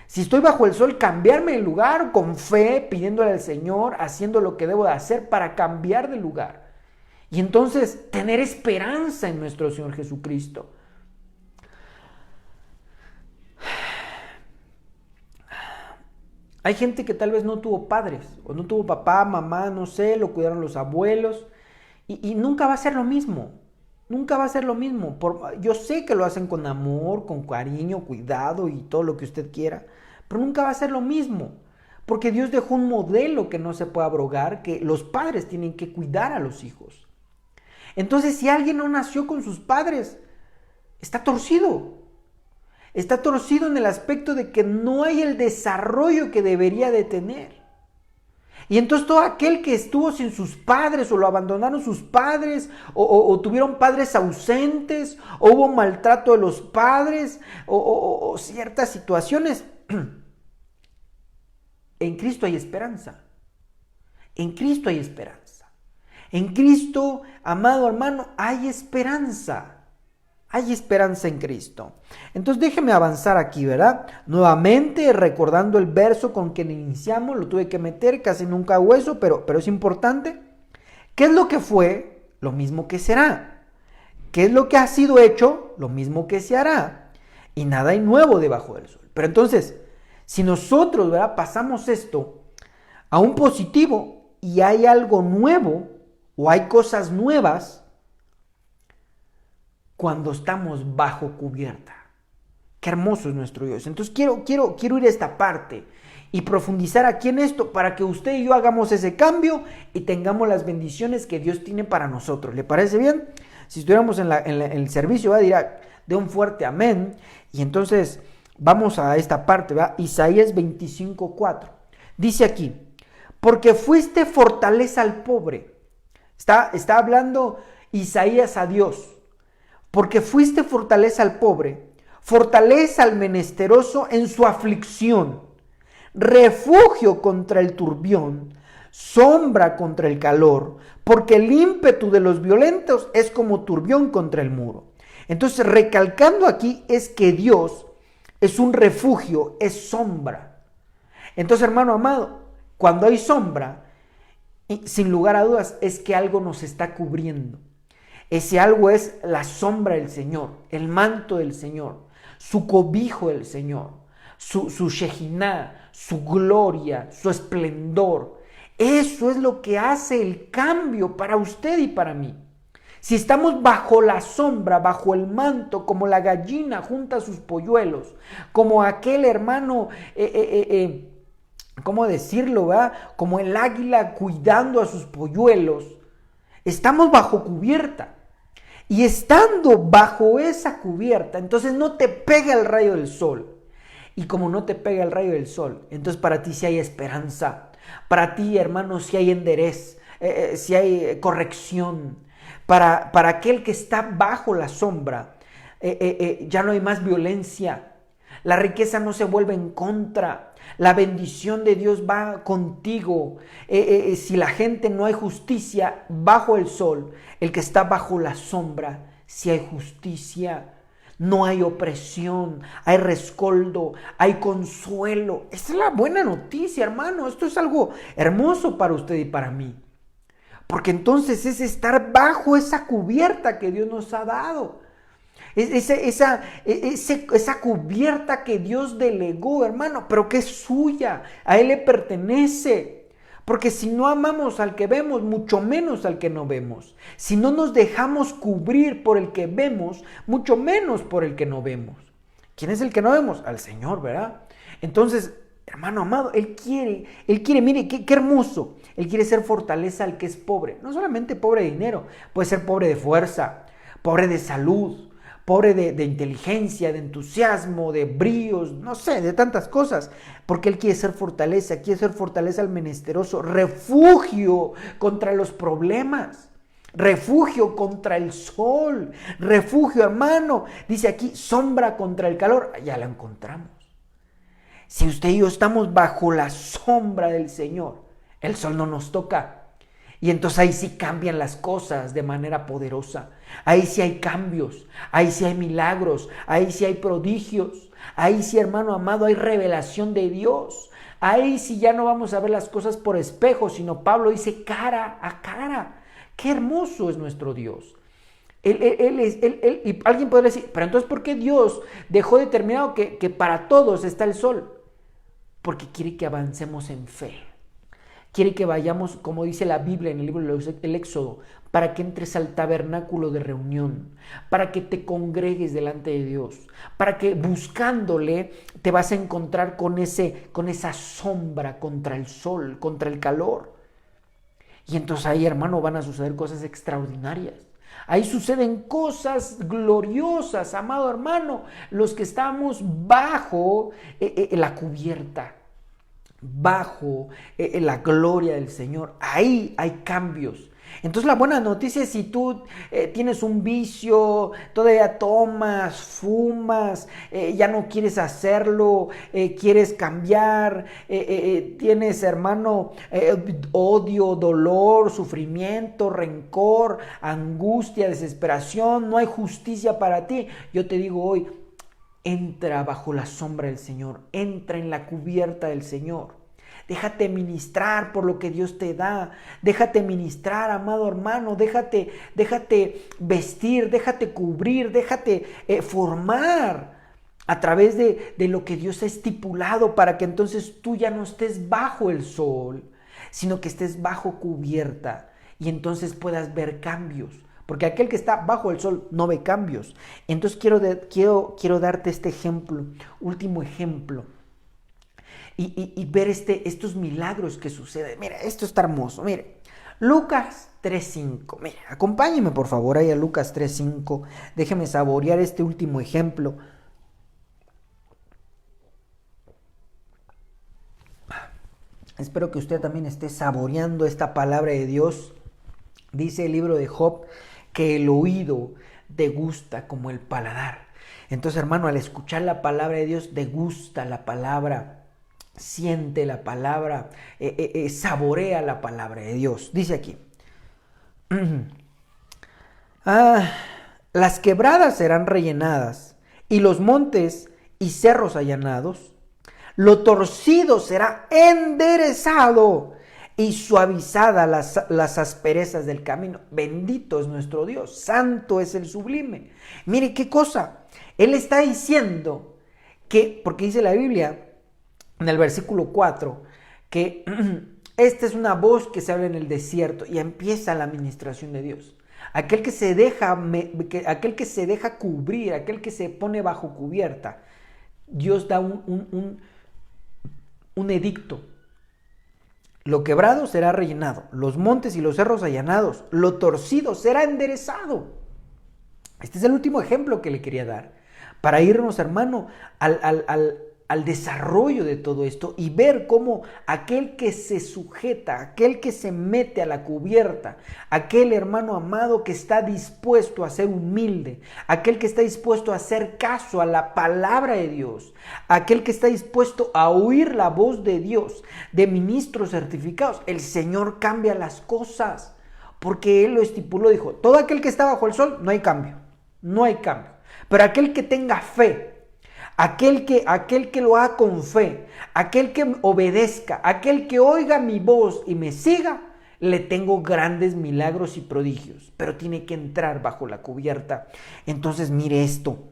Si estoy bajo el sol, cambiarme de lugar con fe, pidiéndole al Señor, haciendo lo que debo de hacer para cambiar de lugar. Y entonces tener esperanza en nuestro Señor Jesucristo. Hay gente que tal vez no tuvo padres, o no tuvo papá, mamá, no sé, lo cuidaron los abuelos, y nunca va a ser lo mismo. Nunca va a ser lo mismo. Yo sé que lo hacen con amor, con cariño, cuidado y todo lo que usted quiera, pero nunca va a ser lo mismo. Porque Dios dejó un modelo que no se puede abrogar, que los padres tienen que cuidar a los hijos. Entonces, si alguien no nació con sus padres, está torcido. Está torcido en el aspecto de que no hay el desarrollo que debería de tener. Y entonces todo aquel que estuvo sin sus padres o lo abandonaron sus padres o tuvieron padres ausentes o hubo maltrato de los padres o ciertas situaciones, en Cristo hay esperanza. En Cristo hay esperanza. En Cristo, amado hermano, hay esperanza. Hay esperanza en Cristo. Entonces déjeme avanzar aquí, ¿verdad? Nuevamente recordando el verso con que iniciamos, lo tuve que meter, casi nunca hago eso, pero es importante. ¿Qué es lo que fue? Lo mismo que será. ¿Qué es lo que ha sido hecho? Lo mismo que se hará. Y nada hay nuevo debajo del sol. Pero entonces, si nosotros, ¿verdad?, pasamos esto a un positivo y hay algo nuevo o hay cosas nuevas, cuando estamos bajo cubierta. Qué hermoso es nuestro Dios. Entonces quiero ir a esta parte y profundizar aquí en esto para que usted y yo hagamos ese cambio y tengamos las bendiciones que Dios tiene para nosotros. ¿Le parece bien? Si estuviéramos en el servicio, dirá de un fuerte amén. Y entonces vamos a esta parte, ¿verdad? Isaías 25:4. Dice aquí, porque fuiste fortaleza al pobre. Está hablando Isaías a Dios. Porque fuiste fortaleza al pobre, fortaleza al menesteroso en su aflicción, refugio contra el turbión, sombra contra el calor, porque el ímpetu de los violentos es como turbión contra el muro. Entonces, recalcando aquí es que Dios es un refugio, es sombra. Entonces, hermano amado, cuando hay sombra, sin lugar a dudas, es que algo nos está cubriendo. Ese algo es la sombra del Señor, el manto del Señor, su cobijo del Señor, su Shejiná, su gloria, su esplendor. Eso es lo que hace el cambio para usted y para mí. Si estamos bajo la sombra, bajo el manto, como la gallina junta a sus polluelos, como aquel hermano, ¿cómo decirlo, verdad? Como el águila cuidando a sus polluelos, estamos bajo cubierta. Y estando bajo esa cubierta, entonces no te pega el rayo del sol. Y como no te pega el rayo del sol, entonces para ti sí hay esperanza. Para ti, hermano, sí hay enderez, sí hay corrección. Para aquel que está bajo la sombra, ya no hay más violencia. La riqueza no se vuelve en contra. La bendición de Dios va contigo. Si la gente no hay justicia bajo el sol, el que está bajo la sombra, si hay justicia, no hay opresión, hay rescoldo, hay consuelo. Esa es la buena noticia, hermano. Esto es algo hermoso para usted y para mí. Porque entonces es estar bajo esa cubierta que Dios nos ha dado. Esa cubierta que Dios delegó, hermano, pero que es suya, a Él le pertenece. Porque si no amamos al que vemos, mucho menos al que no vemos. Si no nos dejamos cubrir por el que vemos, mucho menos por el que no vemos. ¿Quién es el que no vemos? Al Señor, ¿verdad? Entonces, hermano amado, Él quiere, mire, qué hermoso. Él quiere ser fortaleza al que es pobre. No solamente pobre de dinero, puede ser pobre de fuerza, pobre de salud, pobre de inteligencia, de entusiasmo, de bríos, no sé, de tantas cosas, porque Él quiere ser fortaleza al menesteroso, refugio contra los problemas, refugio contra el sol, refugio, hermano, dice aquí, sombra contra el calor, ya la encontramos. Si usted y yo estamos bajo la sombra del Señor, el sol no nos toca. Y entonces ahí sí cambian las cosas de manera poderosa. Ahí sí hay cambios, ahí sí hay milagros, ahí sí hay prodigios. Ahí sí, hermano amado, hay revelación de Dios. Ahí sí ya no vamos a ver las cosas por espejo, sino Pablo dice cara a cara. Qué hermoso es nuestro Dios. Y alguien podría decir, pero entonces ¿por qué Dios dejó determinado que para todos está el sol? Porque quiere que avancemos en fe. Quiere que vayamos, como dice la Biblia en el libro del Éxodo, para que entres al tabernáculo de reunión, para que te congregues delante de Dios, para que buscándole te vas a encontrar con esa sombra contra el sol, contra el calor. Y entonces ahí, hermano, van a suceder cosas extraordinarias. Ahí suceden cosas gloriosas, amado hermano, los que estamos bajo la cubierta, bajo la gloria del Señor. Ahí hay cambios. Entonces la buena noticia es si tú tienes un vicio, todavía tomas, fumas, ya no quieres hacerlo, quieres cambiar, tienes, hermano, odio, dolor, sufrimiento, rencor, angustia, desesperación, no hay justicia para ti. Yo te digo hoy, entra bajo la sombra del Señor, entra en la cubierta del Señor. Déjate ministrar por lo que Dios te da. Déjate ministrar, amado hermano. Déjate vestir, déjate cubrir, déjate formar a través de lo que Dios ha estipulado para que entonces tú ya no estés bajo el sol, sino que estés bajo cubierta y entonces puedas ver cambios. Porque aquel que está bajo el sol no ve cambios. Entonces quiero darte este ejemplo, último ejemplo. Y ver estos milagros que suceden. Mira, esto está hermoso. Mire, Lucas 3:5. Mire, acompáñeme por favor ahí a Lucas 3:5. Déjeme saborear este último ejemplo. Espero que usted también esté saboreando esta palabra de Dios. Dice el libro de Job que el oído degusta como el paladar. Entonces, hermano, al escuchar la palabra de Dios, degusta la palabra. Siente la palabra, saborea la palabra de Dios. Dice aquí, las quebradas serán rellenadas y los montes y cerros allanados. Lo torcido será enderezado y suavizada las asperezas del camino. Bendito es nuestro Dios, santo es el sublime. Mire qué cosa, Él está diciendo que, porque dice la Biblia, en el versículo 4, que esta es una voz que se habla en el desierto y empieza la administración de Dios. Aquel que se deja cubrir, aquel que se pone bajo cubierta, Dios da un edicto. Lo quebrado será rellenado, los montes y los cerros allanados, lo torcido será enderezado. Este es el último ejemplo que le quería dar, para irnos, hermano, al desarrollo de todo esto y ver cómo aquel que se sujeta, aquel que se mete a la cubierta, aquel hermano amado que está dispuesto a ser humilde, aquel que está dispuesto a hacer caso a la palabra de Dios, aquel que está dispuesto a oír la voz de Dios, de ministros certificados, el Señor cambia las cosas, porque Él lo estipuló, dijo, todo aquel que está bajo el sol, no hay cambio, no hay cambio, pero aquel que tenga fe, aquel que lo haga con fe, aquel que obedezca, aquel que oiga mi voz y me siga, le tengo grandes milagros y prodigios, pero tiene que entrar bajo la cubierta. Entonces mire esto,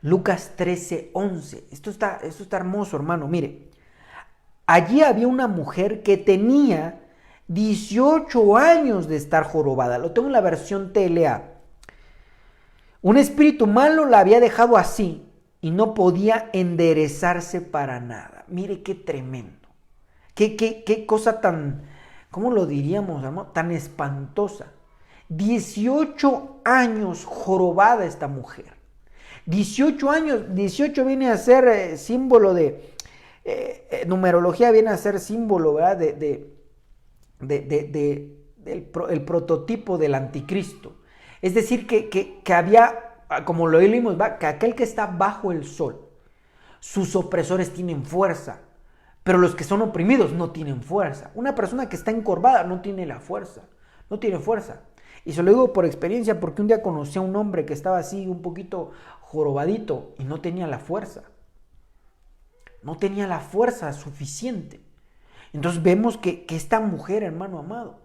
Lucas 13:11, esto está hermoso, hermano, mire, allí había una mujer que tenía 18 años de estar jorobada, lo tengo en la versión TLA, un espíritu malo la había dejado así, y no podía enderezarse para nada. Mire qué tremendo. Qué cosa tan, ¿cómo lo diríamos, hermano? Tan espantosa. 18 años jorobada esta mujer. 18 años, 18 viene a ser símbolo de, numerología viene a ser símbolo, ¿verdad? El prototipo del anticristo. Es decir, que había, como lo leímos, que aquel que está bajo el sol, sus opresores tienen fuerza, pero los que son oprimidos no tienen fuerza. Una persona que está encorvada no tiene la fuerza, no tiene fuerza. Y se lo digo por experiencia, porque un día conocí a un hombre que estaba así un poquito jorobadito y no tenía la fuerza. No tenía la fuerza suficiente. Entonces vemos que esta mujer, hermano amado,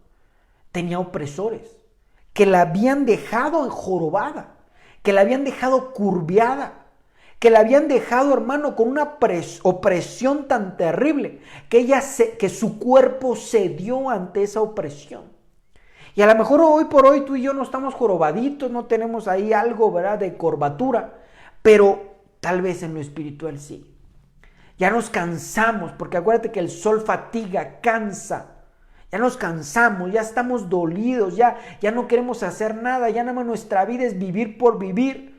tenía opresores que la habían dejado jorobada, que la habían dejado curviada, que la habían dejado, hermano, con una opresión tan terrible que su cuerpo cedió ante esa opresión. Y a lo mejor hoy por hoy tú y yo no estamos jorobaditos, no tenemos ahí algo, ¿verdad?, de curvatura, pero tal vez en lo espiritual sí. Ya nos cansamos, porque acuérdate que el sol fatiga, cansa. Ya nos cansamos, ya estamos dolidos, ya no queremos hacer nada, ya nada más nuestra vida es vivir por vivir,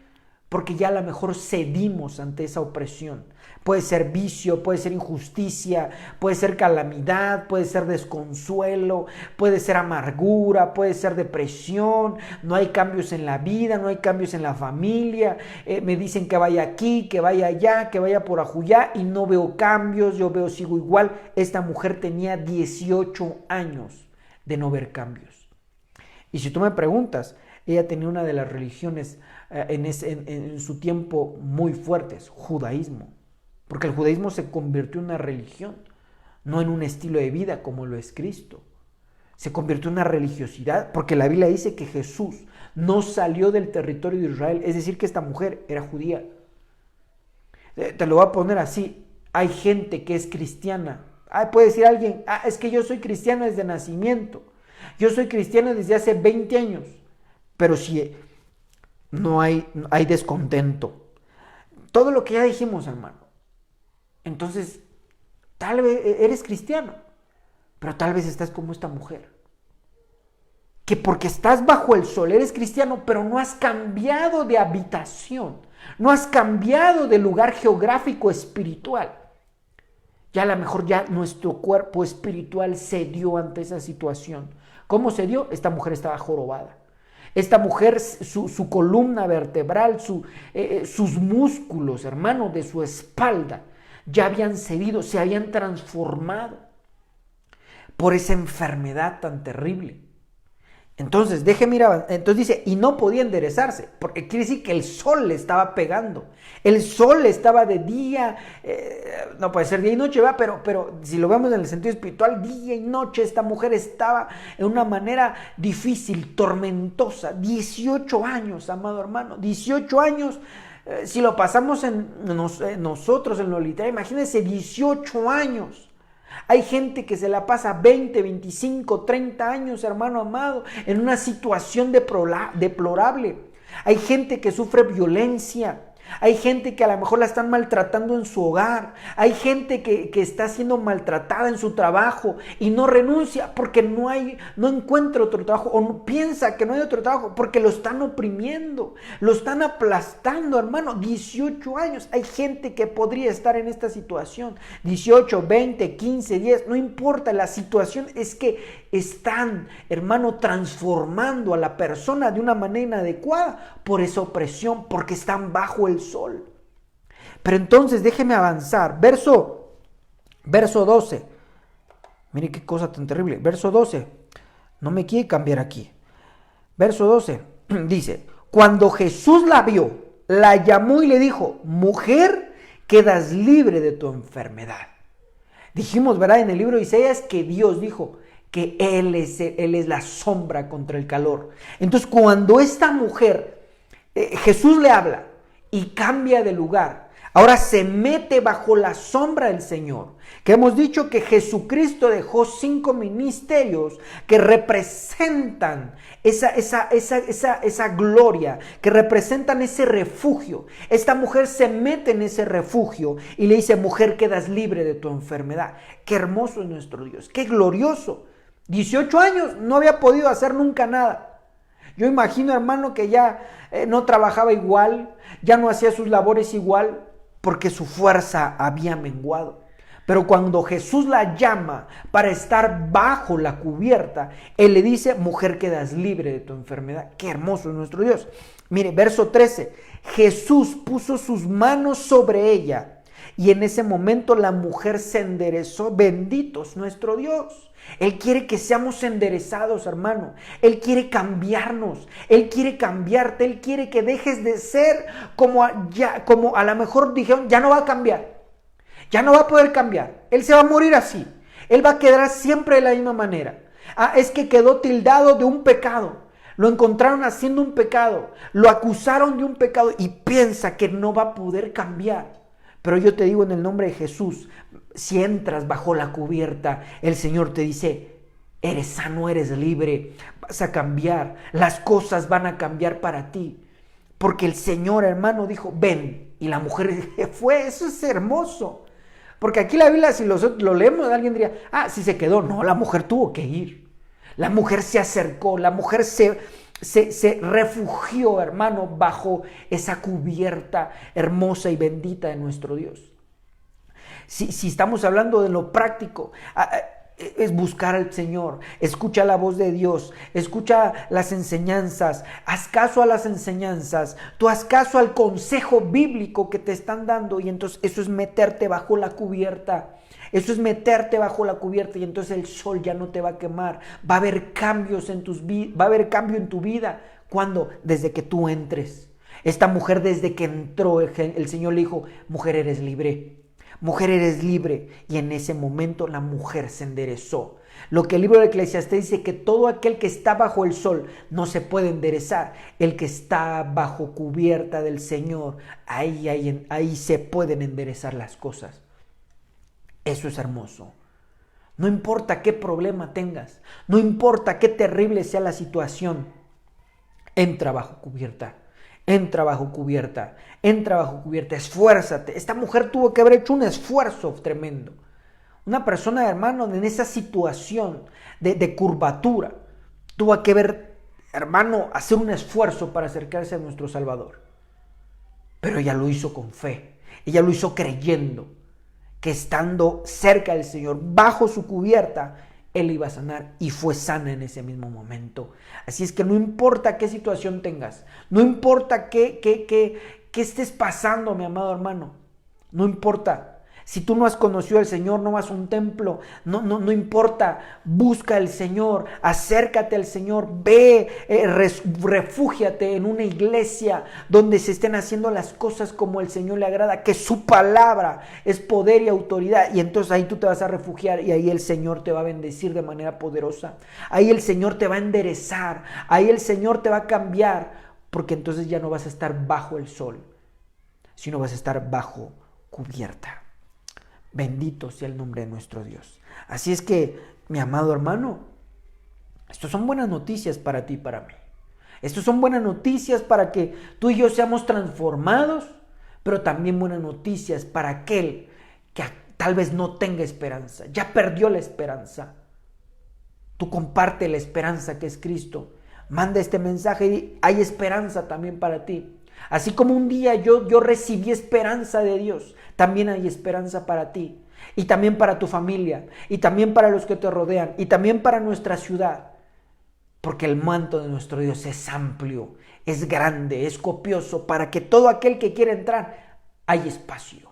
porque ya a lo mejor cedimos ante esa opresión. Puede ser vicio, puede ser injusticia, puede ser calamidad, puede ser desconsuelo, puede ser amargura, puede ser depresión, no hay cambios en la vida, no hay cambios en la familia, me dicen que vaya aquí, que vaya allá, que vaya por ajullá y no veo cambios, sigo igual. Esta mujer tenía 18 años de no ver cambios. Y si tú me preguntas, ella tenía una de las religiones en su tiempo muy fuertes, judaísmo. Porque el judaísmo se convirtió en una religión, no en un estilo de vida como lo es Cristo. Se convirtió en una religiosidad, porque la Biblia dice que Jesús no salió del territorio de Israel, es decir, que esta mujer era judía. Te lo voy a poner así, hay gente que es cristiana. Puede decir alguien, es que yo soy cristiano desde nacimiento, yo soy cristiano desde hace 20 años, pero si no hay descontento. Todo lo que ya dijimos, hermano. Entonces, tal vez eres cristiano, pero tal vez estás como esta mujer. Que porque estás bajo el sol eres cristiano, pero no has cambiado de habitación, no has cambiado de lugar geográfico espiritual. Ya a lo mejor ya nuestro cuerpo espiritual cedió ante esa situación. ¿Cómo cedió? Esta mujer estaba jorobada. Esta mujer, su columna vertebral, sus músculos, hermano, de su espalda, ya habían cedido, se habían transformado por esa enfermedad tan terrible. Entonces, déjeme ir avanzando. Entonces dice, y no podía enderezarse, porque quiere decir que el sol le estaba pegando. El sol estaba de día, no puede ser día y noche, ¿va? Pero si lo vemos en el sentido espiritual, día y noche, esta mujer estaba en una manera difícil, tormentosa. 18 años, amado hermano, 18 años. Si lo pasamos nosotros en lo literario, imagínense 18 años. Hay gente que se la pasa 20, 25, 30 años, hermano amado, en una situación deplorable. Hay gente que sufre violencia. Hay gente que a lo mejor la están maltratando en su hogar. Hay gente que está siendo maltratada en su trabajo y no renuncia porque no encuentra otro trabajo, o no, piensa que no hay otro trabajo porque lo están oprimiendo, lo están aplastando, hermano. 18 años. Hay gente que podría estar en esta situación. 18, 20, 15, 10, no importa. La situación es que están, hermano, transformando a la persona de una manera inadecuada por esa opresión, porque están bajo el sol. Pero entonces déjeme avanzar. Verso 12. Mire qué cosa tan terrible. Verso 12. No me quiere cambiar aquí. Verso 12 dice, cuando Jesús la vio, la llamó y le dijo, mujer, quedas libre de tu enfermedad. Dijimos, ¿verdad?, en el libro de Isaías que Dios dijo que Él es la sombra contra el calor. Entonces, cuando esta mujer, Jesús le habla y cambia de lugar, ahora se mete bajo la sombra del Señor. Que hemos dicho que Jesucristo dejó 5 ministerios que representan esa gloria, que representan ese refugio. Esta mujer se mete en ese refugio y le dice, mujer, quedas libre de tu enfermedad. Qué hermoso es nuestro Dios, qué glorioso. 18 años, no había podido hacer nunca nada. Yo imagino, hermano, que ya no trabajaba igual, ya no hacía sus labores igual, porque su fuerza había menguado. Pero cuando Jesús la llama para estar bajo la cubierta, Él le dice, mujer, quedas libre de tu enfermedad. Qué hermoso es nuestro Dios. Mire, verso 13, Jesús puso sus manos sobre ella y en ese momento la mujer se enderezó. Bendito es nuestro Dios. Él quiere que seamos enderezados, hermano. Él quiere cambiarnos. Él quiere cambiarte. Él quiere que dejes de ser como a lo mejor dijeron, ya no va a cambiar. Ya no va a poder cambiar. Él se va a morir así. Él va a quedar siempre de la misma manera. Es que quedó tildado de un pecado. Lo encontraron haciendo un pecado. Lo acusaron de un pecado y piensa que no va a poder cambiar. Pero yo te digo en el nombre de Jesús, si entras bajo la cubierta, el Señor te dice, eres sano, eres libre, vas a cambiar. Las cosas van a cambiar para ti. Porque el Señor, hermano, dijo, ven. Y la mujer fue. Eso es hermoso. Porque aquí la Biblia, si lo leemos, alguien diría, sí se quedó. No, la mujer tuvo que ir. La mujer se acercó, la mujer se refugió, hermano, bajo esa cubierta hermosa y bendita de nuestro Dios. Si estamos hablando de lo práctico, es buscar al Señor, escucha la voz de Dios, escucha las enseñanzas, haz caso a las enseñanzas, tú haz caso al consejo bíblico que te están dando y entonces eso es meterte bajo la cubierta. Eso es meterte bajo la cubierta y entonces el sol ya no te va a quemar. Va a haber cambios va a haber cambio en tu vida. ¿Cuándo? Desde que tú entres. Esta mujer desde que entró, el Señor le dijo, mujer, eres libre. Mujer, eres libre. Y en ese momento la mujer se enderezó. Lo que el libro de Eclesiastés dice que todo aquel que está bajo el sol no se puede enderezar. El que está bajo cubierta del Señor, ahí se pueden enderezar las cosas. Eso es hermoso. No importa qué problema tengas, no importa qué terrible sea la situación, entra bajo cubierta, entra bajo cubierta, entra bajo cubierta, esfuérzate. Esta mujer tuvo que haber hecho un esfuerzo tremendo. Una persona, hermano, en esa situación de curvatura, tuvo que haber, hermano, hacer un esfuerzo para acercarse a nuestro Salvador. Pero ella lo hizo con fe, ella lo hizo creyendo que estando cerca del Señor, bajo su cubierta, Él iba a sanar y fue sana en ese mismo momento. Así es que no importa qué situación tengas, no importa qué estés pasando, mi amado hermano, no importa. Si tú no has conocido al Señor, no vas a un templo, no importa, busca al Señor, acércate al Señor, ve, refúgiate en una iglesia donde se estén haciendo las cosas como el Señor le agrada, que su palabra es poder y autoridad, y entonces ahí tú te vas a refugiar y ahí el Señor te va a bendecir de manera poderosa, ahí el Señor te va a enderezar, ahí el Señor te va a cambiar, porque entonces ya no vas a estar bajo el sol, sino vas a estar bajo cubierta. Bendito sea el nombre de nuestro Dios. Así es que, mi amado hermano, estas son buenas noticias para ti y para mí. Estas son buenas noticias para que tú y yo seamos transformados, pero también buenas noticias para aquel que tal vez no tenga esperanza, ya perdió la esperanza. Tú comparte la esperanza que es Cristo. Manda este mensaje y hay esperanza también para ti. Así como un día yo recibí esperanza de Dios, también hay esperanza para ti, y también para tu familia, y también para los que te rodean, y también para nuestra ciudad, porque el manto de nuestro Dios es amplio, es grande, es copioso, para que todo aquel que quiera entrar, hay espacio,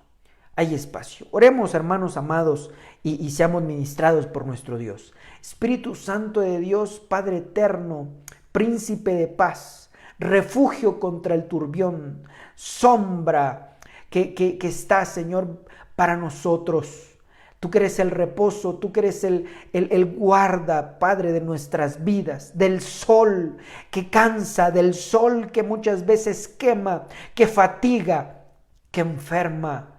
hay espacio. Oremos, hermanos amados, y seamos ministrados por nuestro Dios. Espíritu Santo de Dios, Padre eterno, Príncipe de paz, refugio contra el turbión, sombra que está, Señor, para nosotros. Tú que eres el reposo, tú que eres el guarda, Padre, de nuestras vidas, del sol que cansa, del sol que muchas veces quema, que fatiga, que enferma.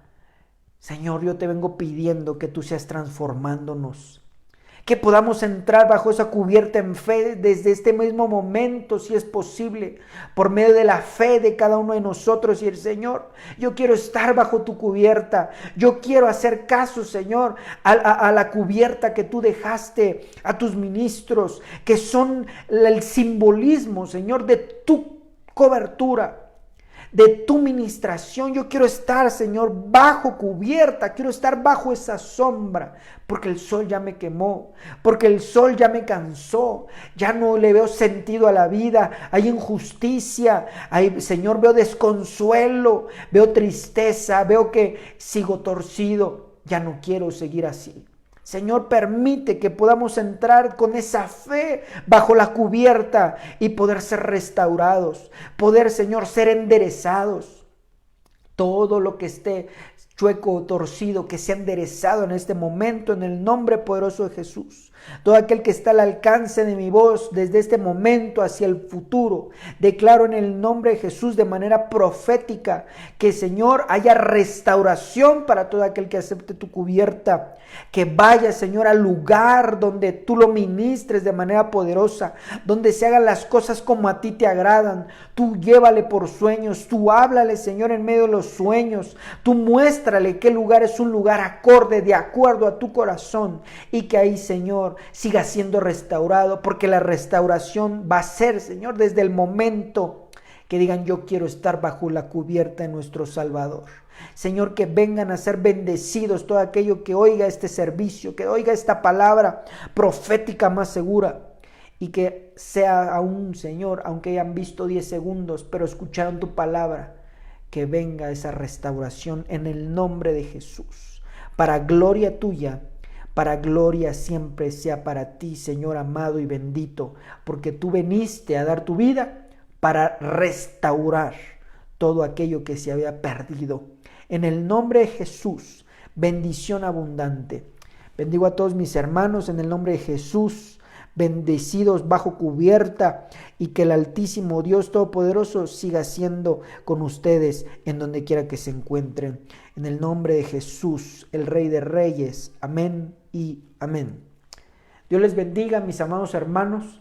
Señor, yo te vengo pidiendo que tú seas transformándonos, que podamos entrar bajo esa cubierta en fe desde este mismo momento, si es posible, por medio de la fe de cada uno de nosotros. Y el Señor, yo quiero estar bajo tu cubierta, yo quiero hacer caso, Señor, a la cubierta que tú dejaste a tus ministros, que son el simbolismo, Señor, de tu cobertura, de tu ministración. Yo quiero estar, Señor, bajo cubierta, quiero estar bajo esa sombra, porque el sol ya me quemó, porque el sol ya me cansó, ya no le veo sentido a la vida, hay injusticia, Señor, veo desconsuelo, veo tristeza, veo que sigo torcido, ya no quiero seguir así. Señor, permite que podamos entrar con esa fe bajo la cubierta y poder ser restaurados, poder, Señor, ser enderezados. Todo lo que esté chueco o torcido, que sea enderezado en este momento en el nombre poderoso de Jesús. Todo aquel que está al alcance de mi voz desde este momento hacia el futuro, declaro en el nombre de Jesús de manera profética que, Señor, haya restauración para todo aquel que acepte tu cubierta, que vaya, Señor, al lugar donde tú lo ministres de manera poderosa, donde se hagan las cosas como a ti te agradan. Tú llévale por sueños, tú háblale, Señor, en medio de los sueños, tú muéstrale qué lugar es un lugar acorde, de acuerdo a tu corazón, y que ahí, Señor, siga siendo restaurado, porque la restauración va a ser, Señor, desde el momento que digan: yo quiero estar bajo la cubierta de nuestro Salvador. Señor, que vengan a ser bendecidos todo aquello que oiga este servicio, que oiga esta palabra profética más segura, y que sea aún, Señor, aunque hayan visto 10 segundos, pero escucharon tu palabra, que venga esa restauración en el nombre de Jesús, para gloria tuya. Para gloria siempre sea para ti, Señor amado y bendito, porque tú viniste a dar tu vida para restaurar todo aquello que se había perdido. En el nombre de Jesús, bendición abundante. Bendigo a todos mis hermanos en el nombre de Jesús, bendecidos bajo cubierta, y que el Altísimo Dios Todopoderoso siga siendo con ustedes en donde quiera que se encuentren. En el nombre de Jesús, el Rey de Reyes. Amén y amén. Dios les bendiga, mis amados hermanos.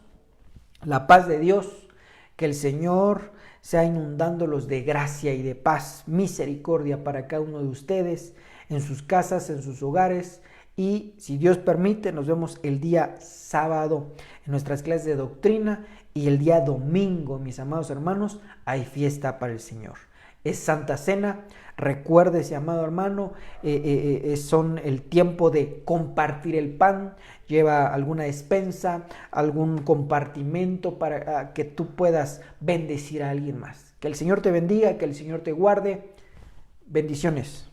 La paz de Dios, que el Señor sea inundándolos de gracia y de paz, misericordia para cada uno de ustedes, en sus casas, en sus hogares. Y si Dios permite, nos vemos el día sábado en nuestras clases de doctrina, y el día domingo, mis amados hermanos, hay fiesta para el Señor. Es Santa Cena. Recuérdese, amado hermano, son el tiempo de compartir el pan. Lleva alguna despensa, algún compartimento para que tú puedas bendecir a alguien más. Que el Señor te bendiga, que el Señor te guarde. Bendiciones.